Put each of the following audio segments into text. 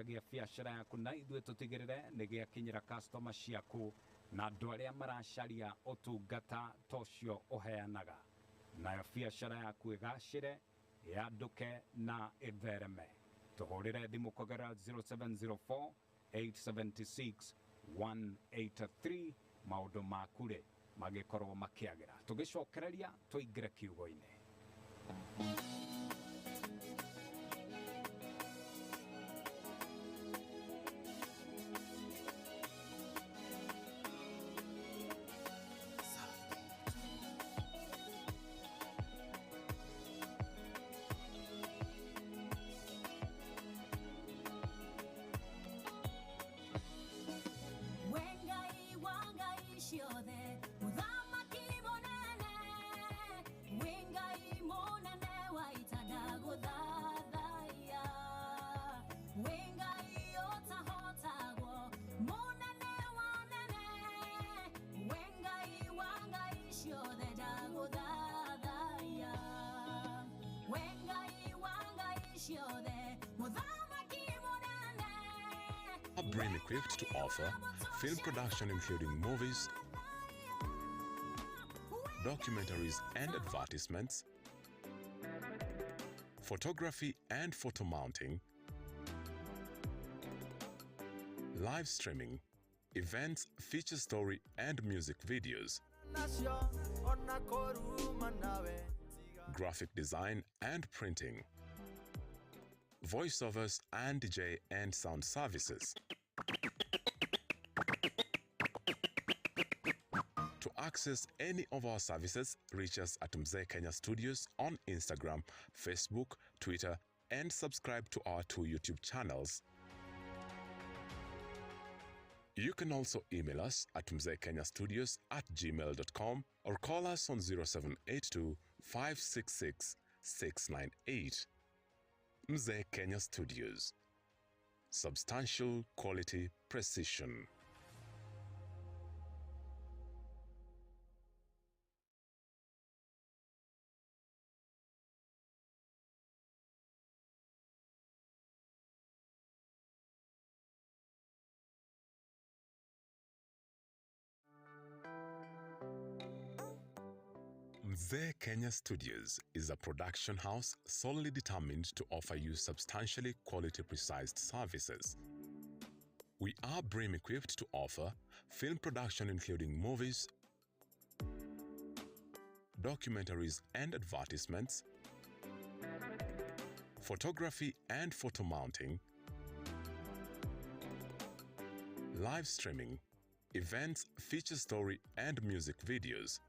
kia gia biacara yaku na ithuĩ tũtigĩrĩre nĩ gĩakinyĩra customer ciaku na andũ arĩa maracaria ũtungata ta ũcio ũheanaga, nayo biacara yaku ĩgacĩre, yanduke na ĩthereme. Tũhũrĩre thimũ kũgerera 0704 876 183 maũndũ maku rĩ magĩkorwo makĩagĩra. Tũgĩcokereria tũingĩre kiugo-inĩ. Are brain equipped to offer film production including movies, documentaries and advertisements, photography and photo mounting, live streaming, events, feature story and music videos, graphic design and printing, voiceovers and DJ and sound services. To access any of our services, reach us at Mzee Kenya Studios on Instagram, Facebook, Twitter, and subscribe to our 2 YouTube channels. You can also email us at mzeekenyastudios@gmail.com or call us on 0782 566 698. Mzee Kenya Studios. Substantial quality precision. Mzee Kenya Studios is a production house solely determined to offer you substantially quality precise services. We are BREEAM equipped to offer film production including movies, documentaries and advertisements, photography and photo mounting, live streaming, events, feature story and music videos,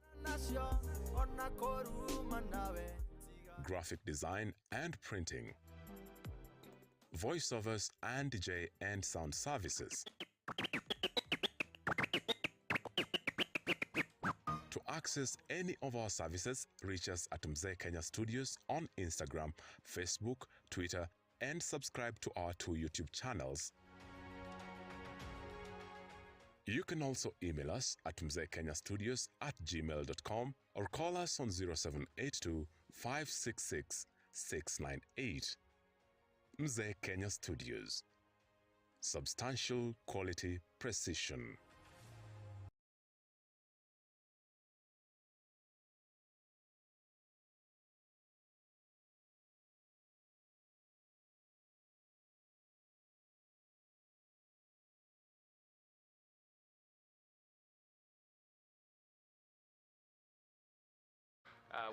graphic design and printing, voiceovers and DJ and sound services. To access any of our services, reach us at Mzee Kenya Studios on Instagram, Facebook, Twitter, and subscribe to our 2 YouTube channels. You can also email us at mzeekenyastudios@gmail.com or call us on 0782 566 698. Mzee Kenya Studios. Substantial quality precision.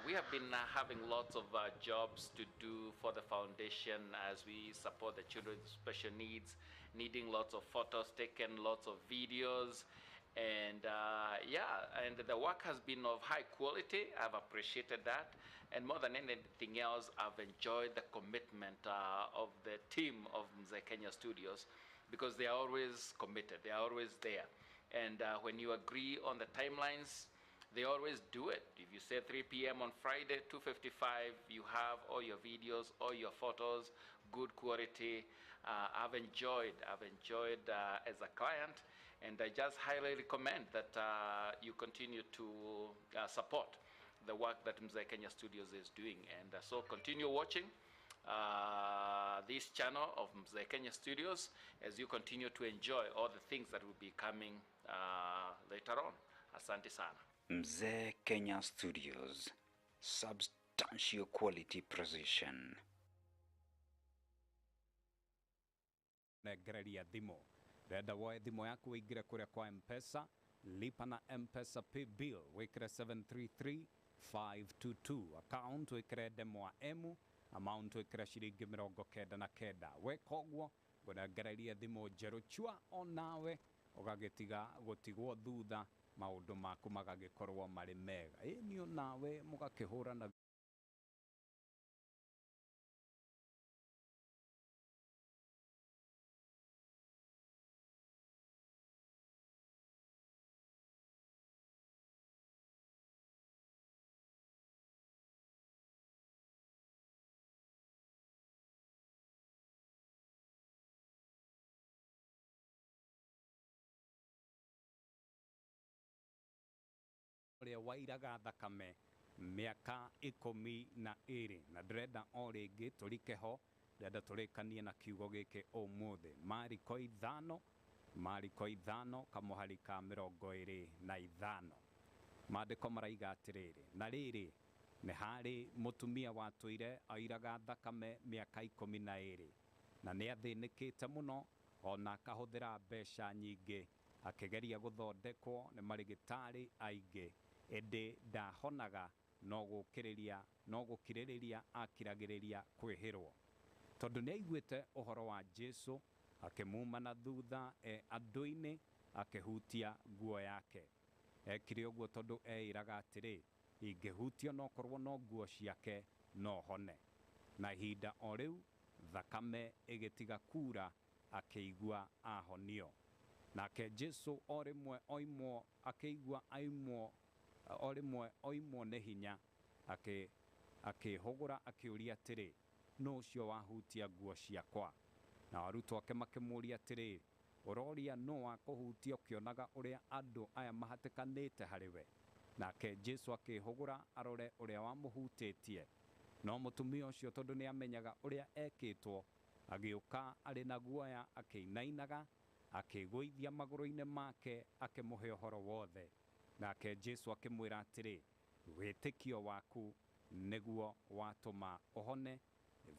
We have been having lots of jobs to do for the foundation as we support the children with special needs, needing lots of photos taken, lots of videos, and and the work has been of high quality. I've appreciated that, and more than anything else, I've enjoyed the commitment of the team of Mzee Kenya Studios, because they are always committed, they are always there, and when you agree on the timelines, they always do it. If you say 3 p.m. on Friday, 2:55, you have all your videos, all your photos, good quality. I've enjoyed as a client, and I just highly recommend that you continue to support the work that Mzee Kenya Studios is doing. And so continue watching. this channel of Mzee Kenya Studios as you continue to enjoy all the things that will be coming later on. Asante sana. Mzee Kenya Studios, substantial quality precision. Negereria thimo renda woe thimo yaku wĩingĩre kũrĩa kwa M-Pesa, lipa na M-Pesa pay bill wĩkĩre 733522, account wĩkĩre ndemwa emu, amount wĩkĩre ciringi 99. weka ũguo ngũnengereria thimo njerũ chua onawe ũgagĩtiga gũtigwo thutha, maũndũ maku magagĩkorwo marĩ mega. Ĩni onawe mũgakĩhũrana ũrĩa wairaga thakame mĩaka 12 na ndĩrenda o rĩngĩ tũrike ho, ndĩrenda tũrĩkanie na kiugo gĩkĩ ũmũthĩ. Mariko ithano kamũhari ka 25. Maandĩko maraiga atĩrĩrĩ, na rĩrĩ nĩ harĩ mũtumia watũire airaga thakame mĩaka 12 na nĩ athĩnĩkĩte mũno, ona akahũthĩra mbeca nyingĩ akĩgeria gũthondekwo nĩ marĩgĩtarĩ aingĩ, ĩndĩ ndahonaga, no gũkirĩrĩria akiragĩrĩria kwĩhĩrwo, tondũ nĩ aiguĩte ũhoro wa Jesũ akĩmuma na thutha andũ-inĩ akĩhutia nguo yake. Ekire ũguo tondũ eĩraga atĩrĩ, ingĩhutio no korwo no nguo ciake no hone. Na ihinda o rĩu thakame ĩgĩtiga kura, akĩigua ahonio. Nake Jesũ o rĩmwe oimwo akĩigua o rĩmwe oimwo nĩ hinya, akĩhũgũra akĩũria atĩrĩ, nũ ũcio wahutia nguo ciakwa? Na arutwo ake makĩmũũria atĩrĩ, ũroria nũ wakũhutia ũkĩonaga ũrĩa andũ aya mahatĩkanĩte harĩwe? Nake Jesũ akĩhũgũra arore ũrĩa wamũhutĩtie. No mũtumia ũcio tondũ nĩ amenyaga ũrĩa ekĩtwo, agĩũka arĩ na guoya akĩinainaga, akĩgũithia magũrũ-inĩ make akĩmũhe ũhoro wothe. Nake Jesũ akĩmwĩra atĩrĩ, wĩtĩkio waku nĩguo watũma ũhone,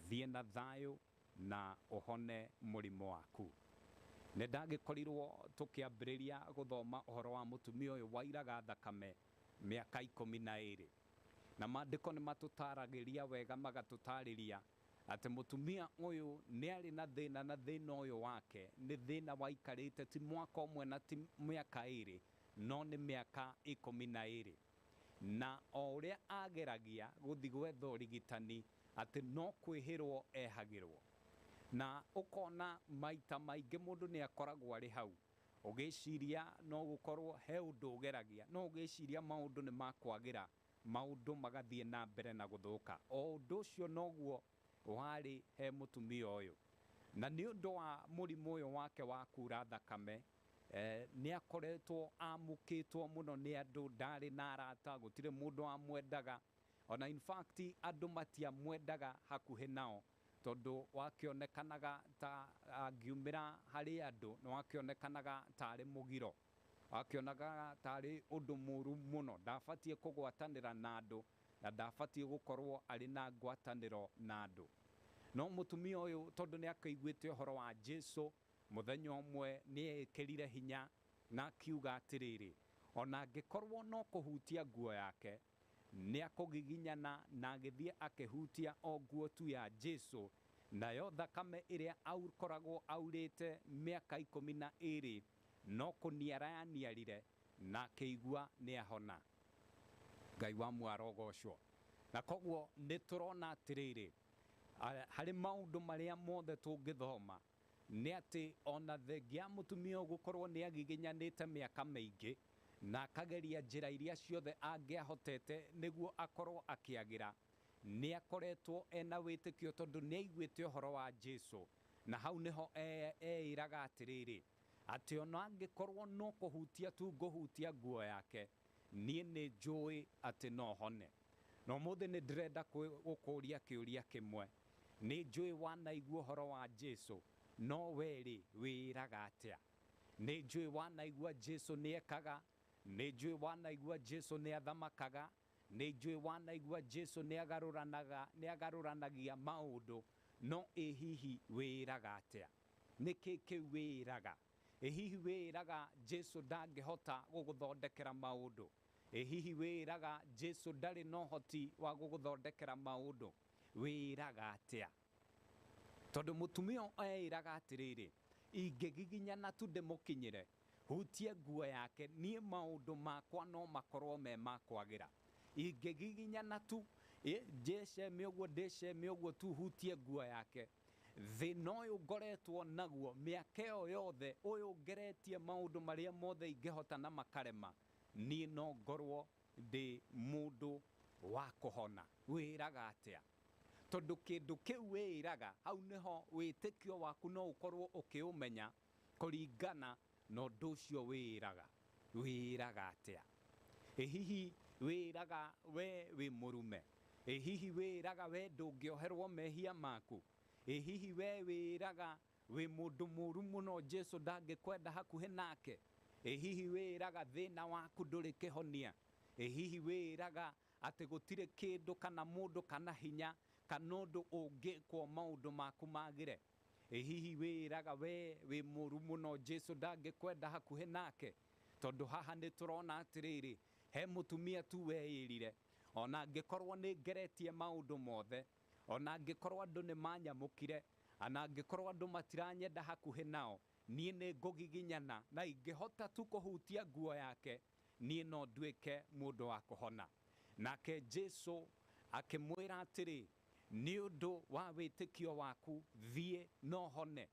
thiĩ na thayũ na ũhone mũrimũ waku. Nĩ ndagĩkorirwo tũkĩambĩrĩria gũthoma ũhoro wa mũtumia ũyũ wairaga thakame mĩaka 12, na maandĩko nĩ matũtaragĩria wega, magatũtarĩria atĩ mũtumia ũyũ nĩ arĩ na thĩna, na thĩna ũyũ wake nĩ thĩna waikarĩte ti mwaka ũmwe na ti mĩaka 2, no nĩ mĩaka 12. Na o ũrĩa ageragia gũthiĩ gwetha ũrigitani atĩ no kwĩhĩrwo ehagĩrwo. Na ũkona maita maingĩ mũndũ nĩ akoragwo arĩ hau, ũgĩciria no gũkorwo he ũndũ ũgeragia, no ũgĩciria maũndũ nĩ makwagĩra, maũndũ magathiĩ na mbere na gũthũka. O ũndũ ũcio noguo warĩ he mũtumia ũyũ. Na nĩ ũndũ wa mũrimũ ũyũ wake wa kura thakame, nĩ akoretwo amũkĩtwo mũno nĩ andũ, ndarĩ na arata, gũtirĩ mũndũ amwendaga, ona in fact andũ matiamwendaga hakuhĩ nao, tondũ wakĩonekanaga ta angiumĩra harĩ andũ nĩ wakĩonekanaga tarĩ mũgiro, wakĩonaga tarĩ ũndũ mũru mũno, ndabatiĩ kũgwatanĩra na andũ na ndabatiĩ gũkorwo arĩ na ngwatanĩro na andũ. No mũtumia ũyũ tondũ nĩ akaiguĩte ũhoro wa Jesũ, mũthenya ũmwe nĩ ekĩrire hinya na akiuga atĩrĩrĩ, ona angĩkorwo no kũhutia nguo yake, nĩ akũgiginyana na agĩthiĩ akĩhutia o nguo tu ya Jesũ, nayo thakame ĩrĩa akoragwo aurĩte mĩaka 12 no kũniara yaniarire na akĩigua nĩ ahona. Ngai wa Muoroto ũcio. Na koguo nĩ tũrona atĩrĩrĩ, harĩ maũndũ marĩa mothe tũngĩthoma nĩ atĩ ona thengia mũtumia gũkorwo nĩ agiginyanĩte mĩaka mĩingĩ na akageria njĩra iria ciothe angĩahotete nĩguo akorwo akĩagĩra, nĩ akoretwo ena wĩtĩkio tondũ nĩ aiguĩte ũhoro wa Jesũ. Na hau nĩho eĩraga atĩrĩrĩ, atĩ ona angĩkorwo no kũhutia tu ngũhutia nguo yake, niĩ nĩ njũĩ atĩ no hone. No mũthĩ nĩ ndĩrenda gũkũria kĩũria kĩmwe, nĩ njũĩ wanaigua ũhoro wa Jesũ, no weri wĩraga atĩa? Nĩ njũĩ wanaigua Jesũ nĩ ekaga, nĩ njũĩ wanaigua Jesũ nĩ athamakaga, nĩ njũĩ wanaigua Jesũ nĩ agarũranagia maũndũ, no ĩ hihi wĩraga atĩa? Nĩkĩ kĩu wĩraga? Ĩ hihi wĩraga Jesũ ndangĩhota gũgũthondekera maũndũ? Ĩ hihi wĩraga Jesũ ndarĩ na ũhoti wa gũgũthondekera maũndũ? Wĩraga atĩa? Tondũ mũtumia eĩraga atĩrĩrĩ, ingĩgiginyana tu ndĩmũkinyĩre, hutie nguo yake, niĩ maũndũ makwa no makorwo me makwagĩra. Ingĩgiginyana tu njĩceme ũguo ndĩceme ũguo tu hutie nguo yake, thĩna ũyũ ngoretwo naguo mĩaka ĩyo yothe, ũyũ ngeretie maũndũ marĩa mothe ingĩhota na makarema, niĩ no ngorwo ndĩ mũndũ wa kũhona. Wĩraga atĩa? Tondũ kĩndũ kĩu wĩraga, hau nĩho wĩtĩkio waku no ũkorwo ũkĩũmenya kũringana na ũndũ ũcio wĩraga. Wĩraga atĩa? Ĩ hihi wĩraga we wĩ mũrume? Ĩ hihi wĩraga we ndũngĩoherwo mehia maku? Ĩ hihi we wĩraga wĩ mũndũ mũru mũno Jesũ ndangĩkwenda hakuhĩ nake? Ĩ hihi wĩraga thĩna waku ndũrĩ kĩhonia? Ĩ hihi wĩraga atĩ gũtirĩ kĩndũ kana mũndũ kana hinya kana ũndũ ũngĩkwo maũndũ maku magĩre? Ĩ hihi wĩraga we wĩ mũru mũno Jesũ ndangĩkwenda hakuhĩ nake? Tondũ haha nĩ tũrona atĩrĩrĩ, he mũtumia tu weĩrire, ona angĩkorwo nĩ ngeretie maũndũ mothe, ona angĩkorwo andũ nĩ manyamũkire, ona angĩkorwo andũ matiranyenda hakuhĩ nao, niĩ nĩ ngũgiginyana na ingĩhota tu kũhutia nguo yake, niĩ no nduĩke mũndũ wa kũhona. Nake Jesũ akĩmwĩra atĩrĩ, nĩ ũndũ wa wĩtĩkio waku thiĩ na ũhone.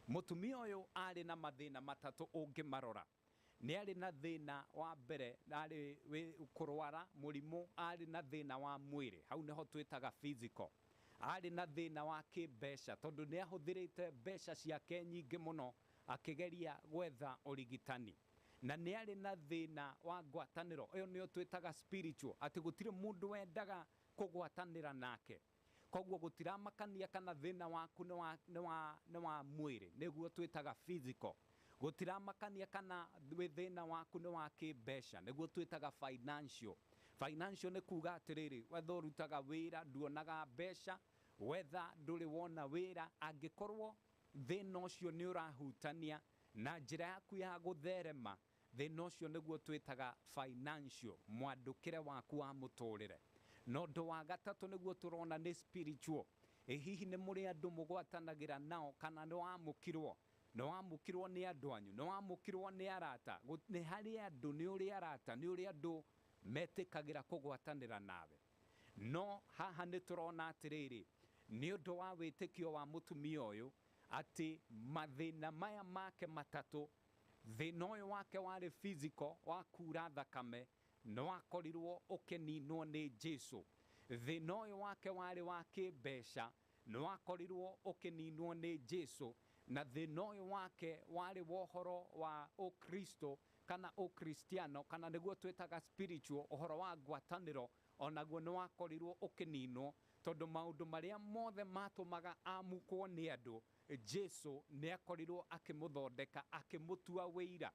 Mũtumia ũyũ arĩ na mathĩna matatũ ũngĩmarora. Nĩ arĩ na thĩna wa mbere, arĩ kũrwara mũrimũ, arĩ na thĩna wa mwĩrĩ, hau nĩho twĩtaga physical. Arĩ na thĩna wa kĩmbeca, tondũ nĩ ahũthĩrĩte mbeca ciake nyingĩ mũno akĩgeria gwetha ũrigitani. Na nĩ arĩ na thĩna wa ngwatanĩro, ĩyo nĩyo twĩtaga spiritual, atĩ gũtirĩ mũndũ wendaga kũgwatanĩra nake. Koguo gũtiramakania kana thĩna waku nĩ wa mwĩrĩ, nĩguo twĩtaga physical. Gũtiramakania kana thĩna waku nĩ wa kĩmbeca, nĩguo twĩtaga financial. Financial nĩ kuga atĩrĩrĩ, wetha ũrutaga wĩra nduonaga mbeca, wetha ndũrĩ wona wĩra, angĩkorwo thĩna ũcio nĩ ũrahutania na njĩra yaku ya gũtherema, thĩna ũcio nĩguo twĩtaga financial, mwandũkĩre waku wa mũtũrĩre. Na ũndũ wa gatatũ nĩguo tũrona nĩ spiritual. Ĩ hihi nĩ mũrĩ andũ mũgwatanagĩra nao kana nĩ wamũkirwo? Nĩ wamũkirwo nĩ andũ anyu? Nĩ wamũkirwo nĩ arata? Nĩ harĩ andũ nĩ ũrĩ arata, nĩ ũrĩ andũ metĩkagĩra kũgwatanĩra nawe. No haha nĩ tũrona atĩrĩrĩ, nĩ ũndũ wa wĩtĩkio wa mũtumia ũyũ, atĩ mathĩna maya make matatũ, thĩna ũyũ wake warĩ physical, wa kuura thakame, nĩ wakorirwo ũkĩninwo nĩ Jesũ. Thĩna ũyũ wake warĩ wa kĩmbeca, nĩ wakorirwo ũkĩninwo nĩ Jesũ. Na thĩna ũyũ wake warĩ wohoro wa ũkristo kana ũkristiano, kana nĩguo twĩtaga spiritual, ũhoro wa ngwatanĩro, onaguo nĩ wakorirwo ũkĩninwo, tondũ maũndũ marĩa mothe matũmaga amukwo nĩ andũ, Jesũ nĩ akorirwo akĩmũthondeka, akĩmũtua wĩira.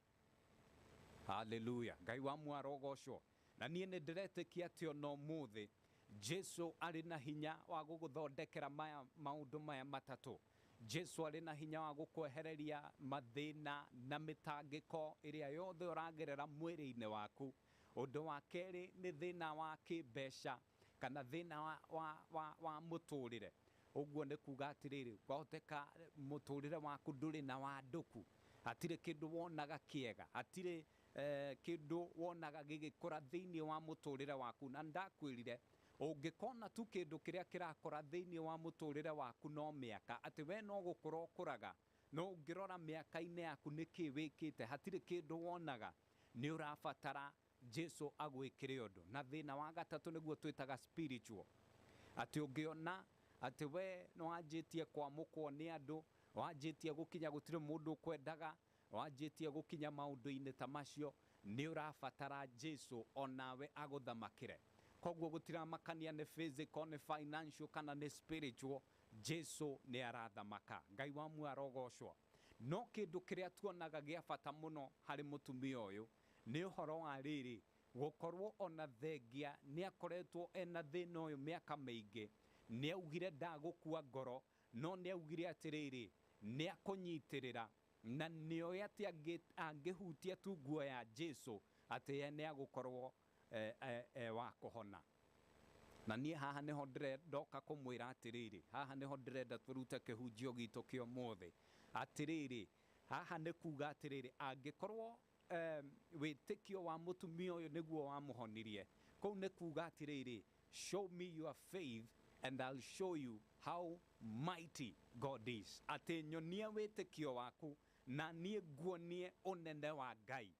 Hallelujah. Ngai wa Muoroto. Na niĩ nĩ ndĩretĩkia atĩ ona ũmũthĩ Jesũ arĩ na hinya wa gũgũthondekera maũndũ maya matatũ. Jesũ arĩ na hinya wa gũkwehereria mathĩna na mĩtangĩko ĩrĩa yothe ũragerera mwĩrĩ-inĩ waku. Ũndũ wa kerĩ nĩ thĩna wa kĩmbeca kana thĩna wa mũtũrĩre. Ũguo nĩ kuga atĩrĩrĩ, kwahoteka mũtũrĩre waku ndũrĩ na wandũku, hatirĩ kĩndũ wonaga kĩega, hatirĩ kĩndũ wonaga gĩgĩkũra thĩinĩ wa mũtũrĩre waku. Na ndakwĩrire, ũngĩkona tu kĩndũ kĩrĩa kĩrakũra thĩinĩ wa mũtũrĩre waku no mĩaka, atĩ we no gũkũra ũkũraga, no ũngĩrora mĩaka-inĩ yaku nĩkĩ wĩkĩte, hatirĩ kĩndũ wonaga, nĩ ũrabatara Jesũ agwĩkĩre ũndũ. Na thĩna wa gatatũ nĩguo twĩtaga spiritual, atĩ ũngĩona atĩ we nĩ wanjĩtie kwamũkwo nĩ andũ, wanjĩtie gũkinya gũtirĩ mũndũ ũkwendaga, wanjĩtie gũkinya maũndũ-inĩ ta macio, nĩ ũrabatara Jesũ onawe agũthamakĩre. Koguo gutira makania ne physical ne financial kana ne spiritual, Jesu ne arathamaka. Ngai wa Muorogo no kindu kiria tuonaga gia bata muno hari mutumia uyu ni uhoro wa riri gukorwo ona thengia ni akoretwo ena thina uyu miaka mingi, ni augire ndagukua ngoro, no ni augire atiriri ni akunyitirira na nioya ati angihutia tu nguo ya Jesu ati ye ni agukorwo wa kuhona. Na nie haha niho ndoka kumwira atiriri, haha niho ndirenda turute kihunjio gitu kio mothe atiriri. Haha ni kuga atiriri angikorwo witikio wa mutumia uyu niguo wa muhonirie, kou ni kuga atiriri, show me your faith and I'll show you how mighty God is. Ati nyonia witikio waku na nie nguonie unene wa Ngai.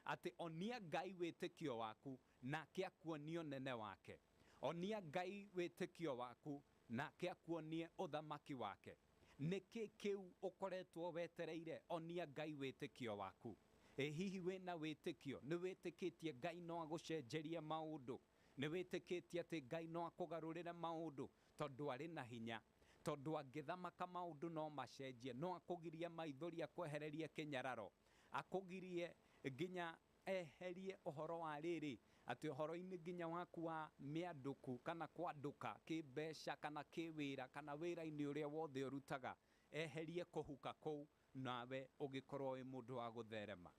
Ati onia Ngai witikio waku na kia kuonia unene wake. Onia Ngai witikio waku na kia kuonia uthamaki wake. Niki kiu ukoretwo wetereire? Onia Ngai witikio waku. Hihi wina witikio? Ni witikitie Ngai no agucenjeria maundu? Ni witikitie ati Ngai no akugarurira maundu? Tondu ari na hinya, tondu angithamaka maundu no macenjie, no akugirie maithori akwehererie kinyararo, akugirie nginya eherie uhoro wa riri ati uhoro-ini nginya waku wa mianduku kana kwanduka kibeca kana kiwira kana wira-ini uria wothe urutaga, eherie kuhuka kou nawe ugikorwo wi mundu wa gutherema.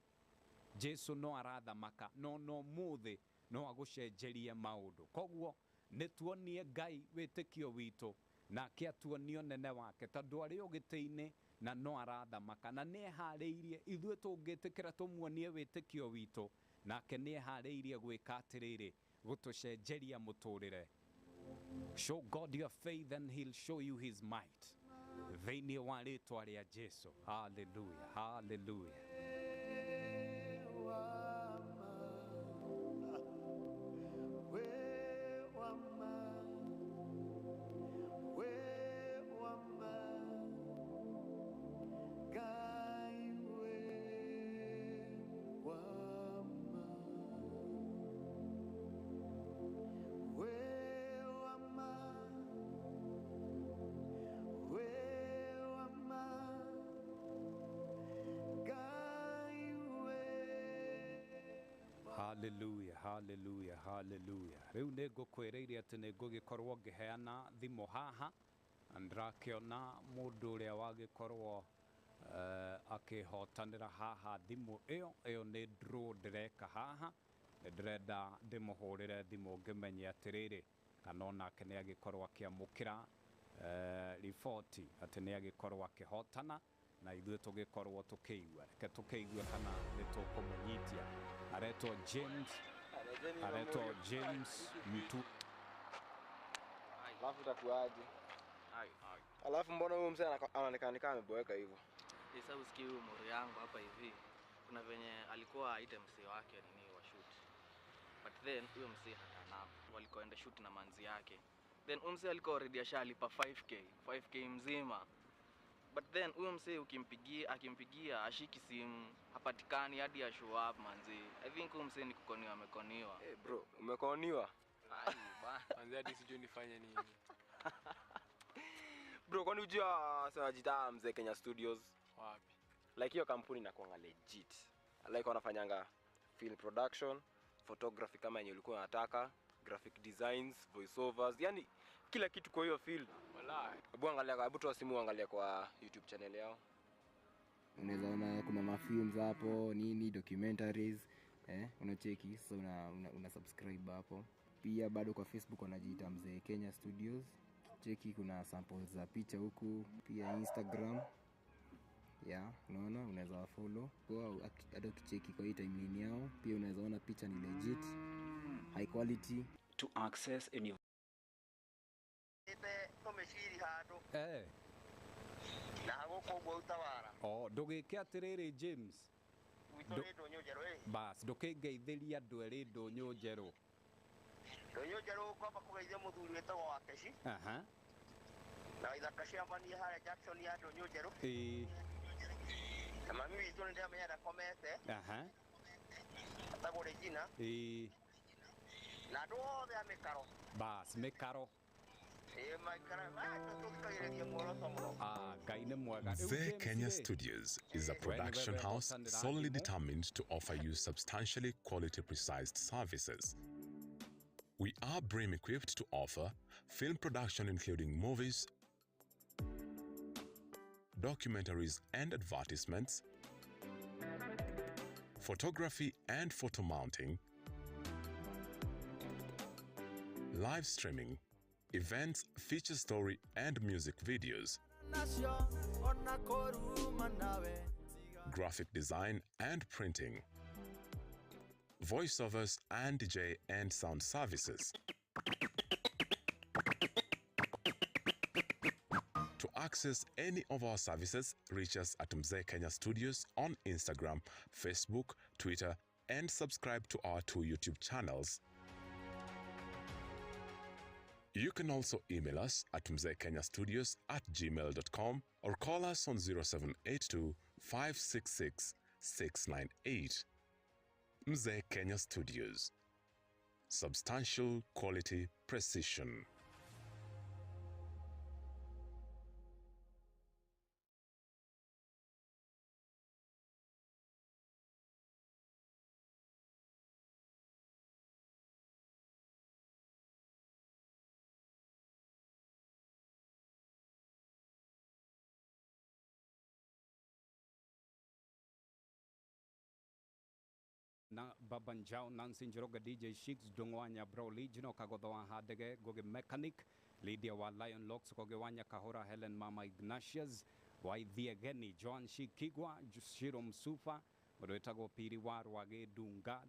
Jesu no arathamaka, no muthi no agucenjerie maundu. Koguo nituonie Ngai witikio witu na kia tuonie unene wake, tondu ari ugiti-ini na no arathamaka na ni ehariirie ithue tungitikira tumuonie witikio witu, nake ni ehariirie gwika atiriri, gutucenjeria muturire. Show God your faith and he'll show you his might. Thiini wa ritwa ria Jesu. Hallelujah, hallelujah. Hallelujah, hallelujah, hallelujah. Riu ni ngukwireire ati ni ngugikorwo ngiheana thimu haha, ndirakiona mundu uria wagikorwo akihotanira haha thimu iyo ni draw ndireka haha. Ndirenda ndimuhurire thimu ngimenye atiriri kana onake ni agikorwo akiamukira riboti ati ni agikorwo akihotana na ithuĩ tũgĩkorwo tũkĩigua. Reke tũkĩigua kana nĩ tũkũmũnyitia. Aretwo James mtu. Alafu itakuaje? Alafu mbona huyu mzee anaonekana kama ameboeka hivyo? Sasa usikie huyu mori yangu hapa hivi. Kuna venye alikuwa aite msee wake nini wa shoot. But then huyo msee hakana. Walikoenda shoot na manzi yake. Then huyo msee alikuwa already ashalipa 5k mzima. But then huyo msee akimpigia ashiki simu, hapatikani hadi ya show up manzi. I think huyo msee ni kukoniwa amekoniwa. Eh bro, umekoniwa? Ai bana. Manzi hadi sijui nifanye nini. Bro, kwani unajua sasa mzee Kenya Studios? Wapi? Like hiyo kampuni inakuanga legit. Like wanafanyanga film production, photography kama yenye ulikuwa unataka, graphic designs, voiceovers, yani kila kitu kwa hiyo field. Wallahi. Hebu toa simu angalia kwa YouTube channel yao. Unaweza ona kuna mafilms hapo, nini, documentaries, unacheki, so una subscribe hapo. Pia bado kwa Facebook wanajiita mzee Kenya Studios. Cheki kuna samples za picha huku, pia Instagram. Unaona, unaweza follow. Kwa hata ukicheki kwa hii timeline yao, pia unaweza ona picha ni legit, high quality. To access any ndugike atiriri James. Bas ndukingeitheria andu eri ndunyu njeru. Ndunyu njeru kwamba kugeithia muthuri wetagwo Wakeci. Na ithaka ciambanie haria Jackson ya ndunyu njeru. Na mami witu ndio amenya ndakomete. Atagwo Regina. Na ndothe amikaro. Bas mikaro. Njoroge Kenya Studios is a production house solely determined to offer you substantially quality-precise services. We are BRAIN equipped to offer film production including movies, documentaries and advertisements, photography and photo mounting, live streaming, events, feature story and music videos, graphic design and printing, voiceovers and DJ and sound services. To access any of our services, reach us at Njoroge Kenya Studios on Instagram, Facebook, Twitter, and subscribe to our 2 YouTube channels. You can also email us at njorogekenyastudios@gmail.com or call us on 0782 566 698. Njoroge Kenya Studios. Substantial quality precision. Na babanjao Nancy Njoroge DJ Shix Dungwanya Bro Legino Kagodoa Hadege Goge Mechanic Lydia wa Lion Locks Kogewanya Kahora Helen Mama Ignatius Waithiegeni Joan Shikigwa Shiro Msufa Wetago Piri Waru Wage Dunga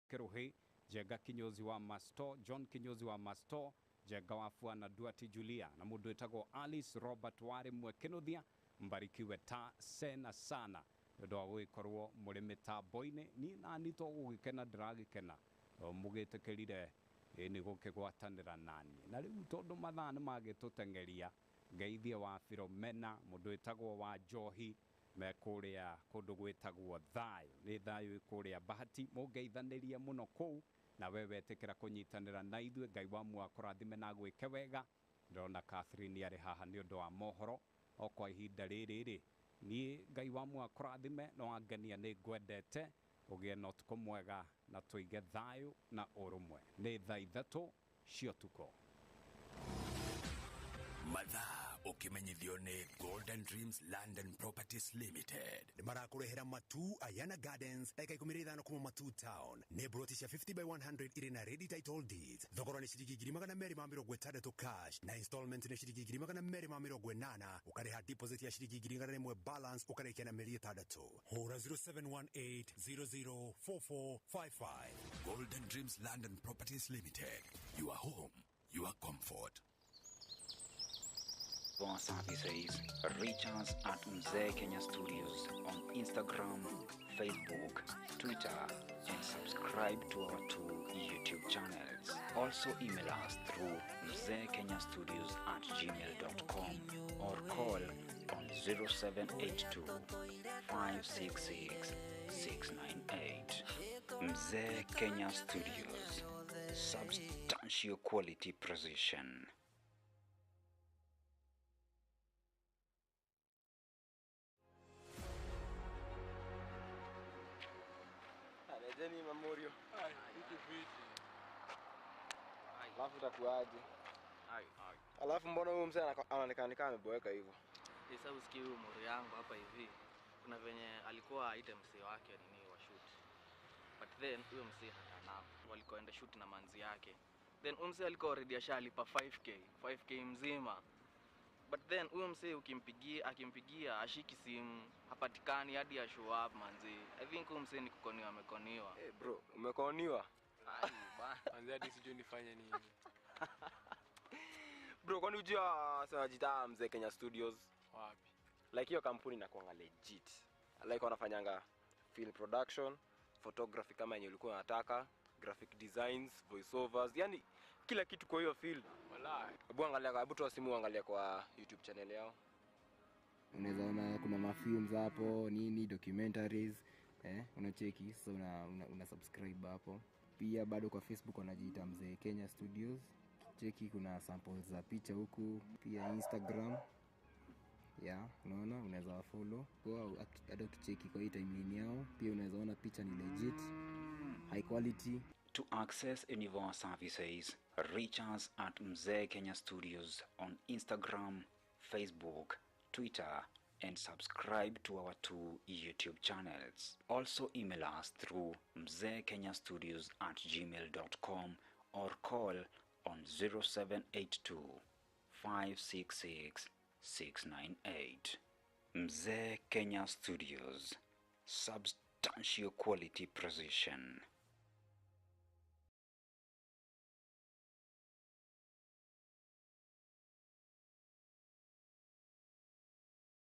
Kerohe Jega Kinyozi wa Masto John Kinyozi wa Masto Jega wafua na Duati Julia na mudu itago Alice Robert Ware Mwekenodia mbarikiwe ta sena sana yodo awe korwo muremeta boine ni na nito ugikena dragi kena mugete kerire ni goke gwatanira nani na riu tondu mathana magitutengeria ngeithia wa Philomena mudu itago wa Johi mekuria kundu gwitagwo Thayo ni Thayo ikuria Bahati mugeithaniria muno kou na wewe tekera kunyitanira na ithuĩ Ngai wa mwakũrathime na gwĩke wega ndona Catherine arĩ haha nĩ ũndũ wa mohoro o kwa ihinda rĩrĩ niĩ Ngai wa mwakũrathime no angenia nĩ ngwendete ũgĩe na ũtukũ mwega na tũige thayũ na ũrũmwe nĩ thaa 3 cia ũtukũ Mathaa ukimenyithio ni Golden Dreams Land and Properties Limited. Ni marakurehera matu Ayana Gardens eka 15 kuma Matu Town. Ne brotisha 50 by 100 irina ready title deeds. Thogora ni shilingi 260 cash na installment ni shilingi 280 ukareha deposit ya shilingi 100 balance ukarekia na meri 3. Hora 0718004455. Golden Dreams Land and Properties Limited. Your home, your comfort. For our services, reach us at Njoroge Kenya Studios on Instagram, Facebook, Twitter, and subscribe to our 2 YouTube channels. Also email us through njainî@gmail.com or call on 0782 566 698. Njoroge Kenya Studios. Substantial quality precision. Jeni Mamorio. Alafu utakuaje? Alafu mbona huyu mzee anaonekana kama ameboeka hivyo? Sasa usikie huyu mori yangu hapa hivi. Kuna venye alikuwa items wake nini wa shoot. But then huyo mzee hatana. Walikoenda shoot na manzi yake. Then mzee alikuwa already ashalipa 5k mzima. But then huyo mzee akimpigia ashiki simu hapatikani hadi ya show up manzi. I think huyo mzee ni kukoniwa amekoniwa. Eh bro, umekoniwa? Ai bana. Manzi hadi sijui nifanye nini. Bro, kwani unajua sasa jita Njoroge Kenya Studios? Wapi? Like hiyo kampuni inakuwa legit. Like wanafanyanga film production, photography kama yenye ulikuwa unataka, graphic designs, voiceovers, yani kila kitu kwa hiyo field. Wallahi. Hebu angalia, hebu toa simu angalia kwa YouTube channel yao. unaweza ona kuna mafilms hapo nini documentaries unacheki so una subscribe hapo. Pia bado kwa Facebook wanajiita Mzee Kenya Studios. Cheki kuna samples za picha huku, pia Instagram. Unaona unaweza follow. Kwa hata ukicheki kwa hii timeline yao, pia unaweza ona picha ni legit, high quality. To access any of our services, reach us at Mzee Kenya Studios on Instagram, Facebook, Twitter, and subscribe to our 2 YouTube channels. Also email us through mzeekenyastudios@gmail.com or call on 0782 566 698. Mzee Kenya Studios, substantial quality precision.